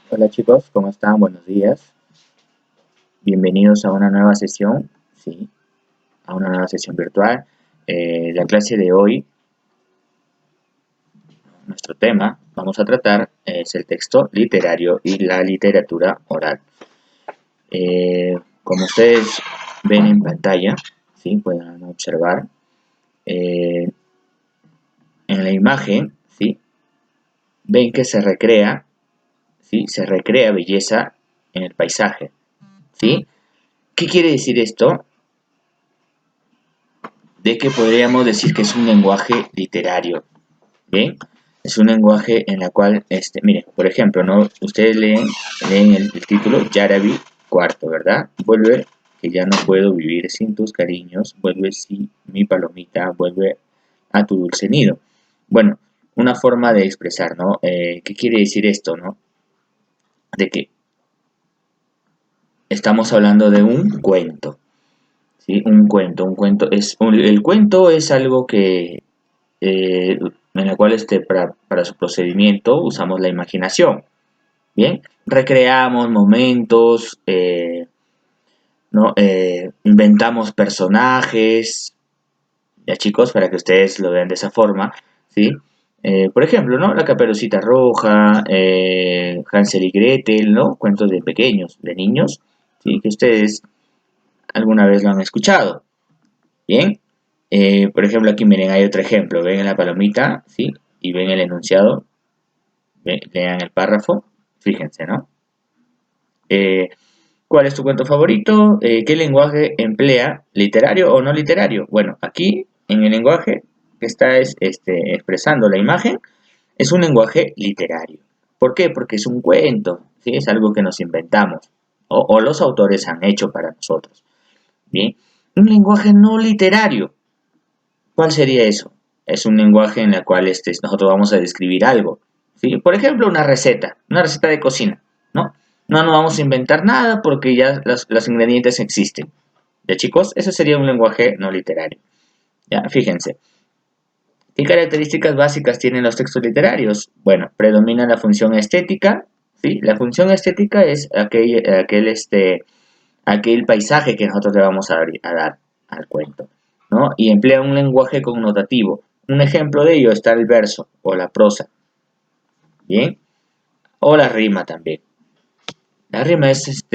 Hola chicos, ¿cómo están? Buenos días. Bienvenidos a una nueva sesión, sí, a una nueva sesión virtual. La clase de hoy, nuestro tema, vamos a tratar es el texto literario y la literatura oral. Como ustedes ven en pantalla, sí, pueden observar, eh, en la imagen, sí, ven que se recrea belleza en el paisaje, sí. ¿Qué quiere decir esto? De que podríamos decir que es un lenguaje literario, ¿bien? Es un lenguaje en el cual, miren, por ejemplo, ¿no? Ustedes leen el título, Yaraví cuarto, ¿verdad? Vuelve, que ya no puedo vivir sin tus cariños, vuelve, sí, mi palomita, vuelve a tu dulce nido. Bueno, una forma de expresar, ¿no? ¿Qué quiere decir esto, no? De que estamos hablando de un cuento, ¿sí? El cuento es algo que en el cual para su procedimiento usamos la imaginación. Bien, recreamos momentos, ¿no? Inventamos personajes, ya chicos, para que ustedes lo vean de esa forma, ¿sí? Por ejemplo, ¿no? La Caperucita Roja, Hansel y Gretel, ¿no? Cuentos de pequeños, de niños, ¿sí? Que ustedes alguna vez lo han escuchado. Bien, por ejemplo, aquí miren, hay otro ejemplo. Ven la palomita, ¿sí? Y ven el enunciado, lean el párrafo, fíjense, ¿no? Eh, ¿Cuál es tu cuento favorito? ¿Qué lenguaje emplea? ¿Literario o no literario? Bueno, aquí en el lenguaje que está expresando la imagen es un lenguaje literario. ¿Por qué? Porque es un cuento, ¿sí? Es algo que nos inventamos o los autores han hecho para nosotros. Bien, un lenguaje no literario. ¿Cuál sería eso? Es un lenguaje en el cual nosotros vamos a describir algo. ¿Sí? Por ejemplo, una receta de cocina, ¿no? No nos vamos a inventar nada porque ya los ingredientes existen. ¿Ya chicos? Eso sería un lenguaje no literario. Ya, fíjense. ¿Qué características básicas tienen los textos literarios? Bueno, predomina la función estética, ¿sí? La función estética es aquel paisaje que nosotros le vamos a dar al cuento, ¿no? Y emplea un lenguaje connotativo. Un ejemplo de ello está el verso o la prosa, ¿bien? O la rima también. La rima es,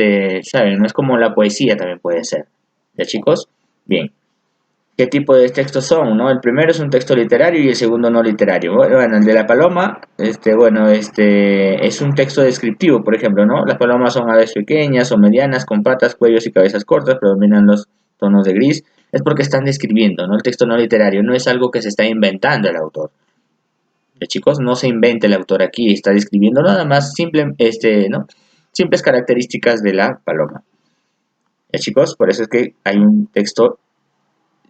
¿saben? No es como la poesía también puede ser. ¿Ya chicos? Bien. ¿Qué tipo de textos son, no? El primero es un texto literario y el segundo no literario. Bueno, el de la paloma, es un texto descriptivo, por ejemplo, ¿no? Las palomas son aves pequeñas o medianas, con patas, cuellos y cabezas cortas, predominan los tonos de gris. Es porque están describiendo, ¿no? El texto no literario no es algo que se está inventando el autor. Chicos, no se inventa el autor aquí, está describiendo nada más ¿no? Simples características de la paloma. Chicos, por eso es que hay un texto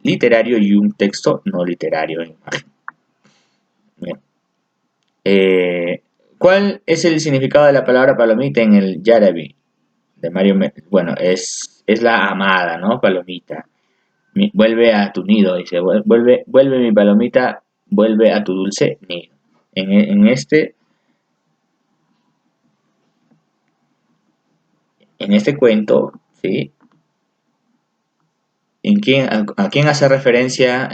literario y un texto no literario en imagen. Bien. ¿Cuál es el significado de la palabra palomita en el Yaraví de Mario? Bueno, es la amada, ¿no? Palomita. Vuelve a tu nido, dice, vuelve mi palomita, vuelve a tu dulce nido. En este cuento, ¿sí? ¿A quién hace referencia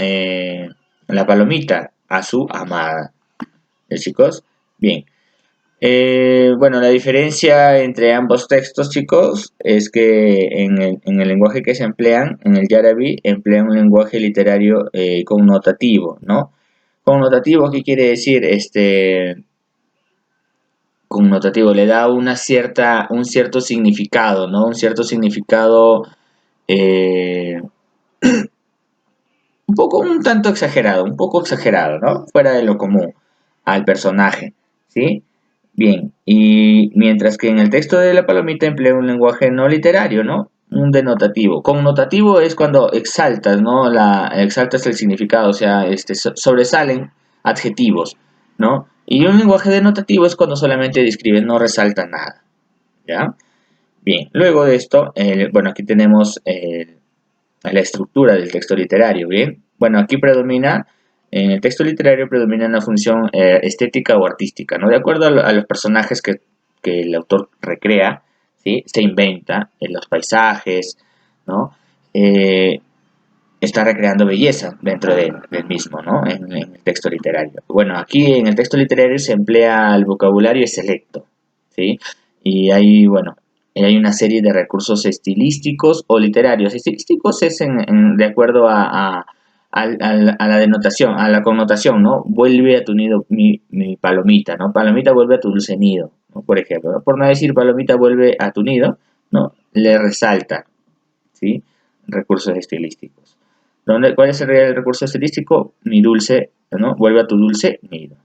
la palomita? A su amada. ¿Sí, chicos? Bien. Bueno, la diferencia entre ambos textos, chicos, es que en el lenguaje que se emplean, en el Yaraví, emplean un lenguaje literario connotativo, ¿no? Connotativo, ¿qué quiere decir? Connotativo le da un cierto significado, ¿no? Un cierto significado eh, un poco exagerado, ¿no? Fuera de lo común al personaje, ¿sí? Bien, y mientras que en el texto de la palomita emplea un lenguaje no literario, ¿no? Un denotativo. Connotativo es cuando exaltas, ¿no? Exaltas el significado, o sea, sobresalen adjetivos, ¿no? Y un lenguaje denotativo es cuando solamente describe, no resalta nada, ¿ya? Bien, luego de esto, bueno, aquí tenemos la estructura del texto literario, ¿bien? Bueno, aquí en el texto literario predomina una función estética o artística, ¿no? De acuerdo a los personajes que el autor recrea, ¿sí? Se inventa en los paisajes, ¿no? Está recreando belleza dentro del mismo, ¿no? En el texto literario. Bueno, aquí en el texto literario se emplea el vocabulario selecto, ¿sí? Y hay, bueno, hay una serie de recursos estilísticos o literarios. Estilísticos es de acuerdo a la denotación, a la connotación, ¿no? Vuelve a tu nido mi palomita, ¿no? Palomita vuelve a tu dulce nido, ¿no? Por ejemplo, ¿no? Por no decir palomita vuelve a tu nido, ¿no? Le resalta, ¿sí? Recursos estilísticos. ¿Cuál es el recurso estilístico? Mi dulce, ¿no? Vuelve a tu dulce nido.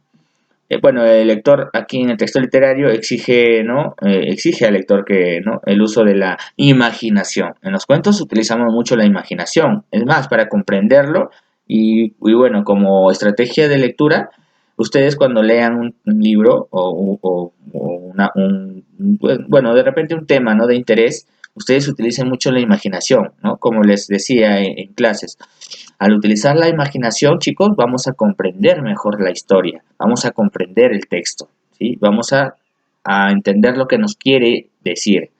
Bueno, el lector aquí en el texto literario exige, ¿no? Exige al lector que, ¿no? El uso de la imaginación. En los cuentos utilizamos mucho la imaginación. Es más, para comprenderlo y bueno, como estrategia de lectura, ustedes cuando lean un libro bueno, de repente un tema, ¿no? De interés, ustedes utilizan mucho la imaginación, ¿no? Como les decía en clases. Al utilizar la imaginación, chicos, vamos a comprender mejor la historia, vamos a comprender el texto, ¿sí? Vamos a entender lo que nos quiere decir,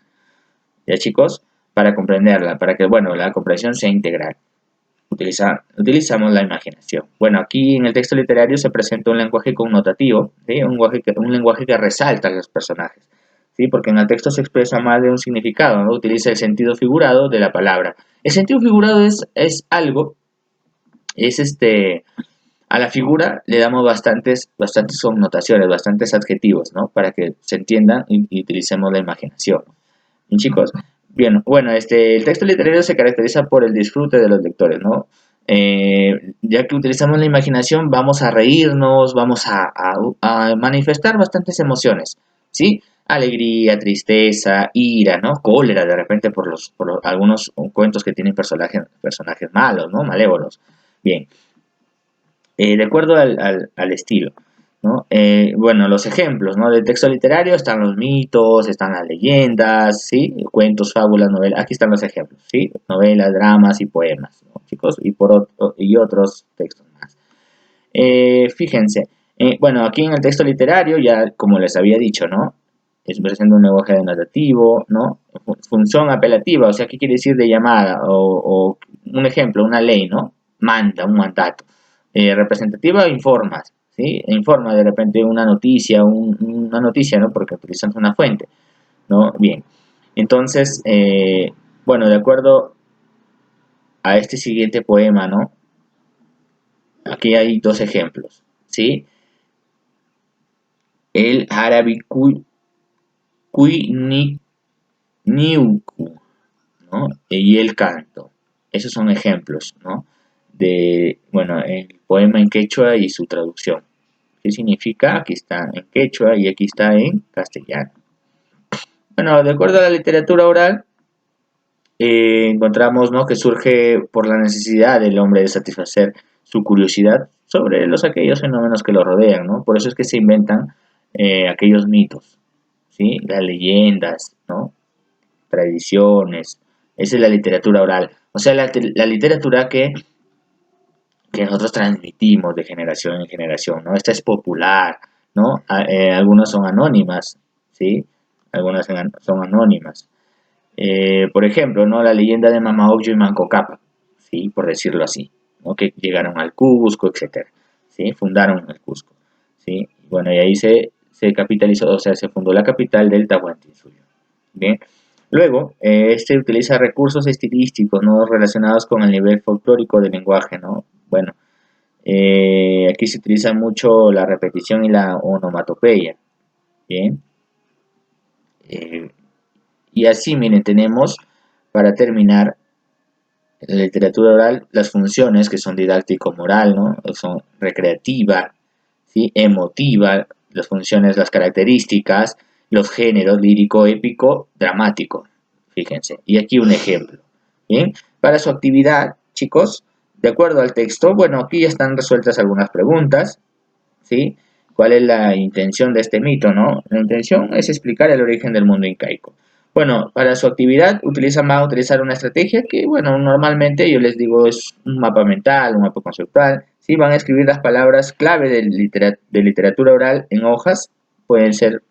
¿ya, chicos? Para comprenderla, para que, bueno, la comprensión sea integral. Utilizamos la imaginación. Bueno, aquí en el texto literario se presenta un lenguaje connotativo, ¿sí? Un lenguaje que resalta a los personajes, ¿sí? Porque en el texto se expresa más de un significado, ¿no? Utiliza el sentido figurado de la palabra. El sentido figurado es algo, es a la figura le damos bastantes connotaciones, bastantes adjetivos, ¿no? Para que se entiendan y utilicemos la imaginación. ¿Bien, chicos? Bien, bueno, el texto literario se caracteriza por el disfrute de los lectores, ¿no? Ya que utilizamos la imaginación, vamos a reírnos, vamos a manifestar bastantes emociones, ¿sí? Alegría, tristeza, ira, ¿no? Cólera, de repente, por algunos cuentos que tienen personajes malos, ¿no? Malévolos. Bien, de acuerdo al estilo, ¿no? Bueno, los ejemplos, ¿no? De texto literario están los mitos, están las leyendas, ¿sí? Cuentos, fábulas, novelas. Aquí están los ejemplos, ¿sí? Novelas, dramas y poemas, ¿no, chicos? Y otros textos más. Fíjense, bueno, aquí en el texto literario, ya como les había dicho, ¿no? Es presenta un lenguaje denotativo, ¿no? Función apelativa, o sea, ¿qué quiere decir de llamada? O un ejemplo, una ley, ¿no? Manda, un mandato. Representativa, informas, ¿sí? Informa de repente una noticia, ¿no? Porque utilizamos una fuente, ¿no? Bien. Entonces, bueno, de acuerdo a este siguiente poema, ¿no? Aquí hay dos ejemplos, ¿sí? El Harabikuy Niuku, ¿no? Y el canto. Esos son ejemplos, ¿no? De, bueno, el poema en quechua y su traducción. ¿Qué significa? Aquí está en quechua y aquí está en castellano. Bueno, de acuerdo a la literatura oral, encontramos, ¿no? Que surge por la necesidad del hombre de satisfacer su curiosidad sobre aquellos fenómenos que lo rodean, ¿no? Por eso es que se inventan aquellos mitos, ¿sí? Las leyendas, ¿no? Tradiciones. Esa es la literatura oral. O sea, la literatura que nosotros transmitimos de generación en generación, ¿no? Esta es popular, ¿no? Algunas son anónimas, ¿sí? Algunas son anónimas. Por ejemplo, ¿no? La leyenda de Mama Ocllo y Manco Cápac, ¿sí? Por decirlo así, ¿no? Que llegaron al Cusco, etcétera, ¿sí? Fundaron el Cusco, ¿sí? Bueno, y ahí se capitalizó, o sea, se fundó la capital del Tahuantinsuyo, ¿bien? Luego, este utiliza recursos estilísticos, ¿no? Relacionados con el nivel folclórico del lenguaje, ¿no? Bueno, aquí se utiliza mucho la repetición y la onomatopeya, ¿bien? Eh, y así, miren, tenemos, para terminar, en la literatura oral, las funciones que son didáctico-moral, ¿no? Son recreativa, ¿sí? Emotiva, las funciones, las características, los géneros lírico, épico, dramático. Fíjense. Y aquí un ejemplo. Bien. Para su actividad, chicos, de acuerdo al texto, bueno, aquí ya están resueltas algunas preguntas, ¿sí? ¿Cuál es la intención de este mito, no? La intención es explicar el origen del mundo incaico. Bueno, para su actividad van a utilizar una estrategia que, bueno, normalmente yo les digo es un mapa mental, un mapa conceptual. ¿Sí? Van a escribir las palabras clave de literatura oral en hojas, pueden ser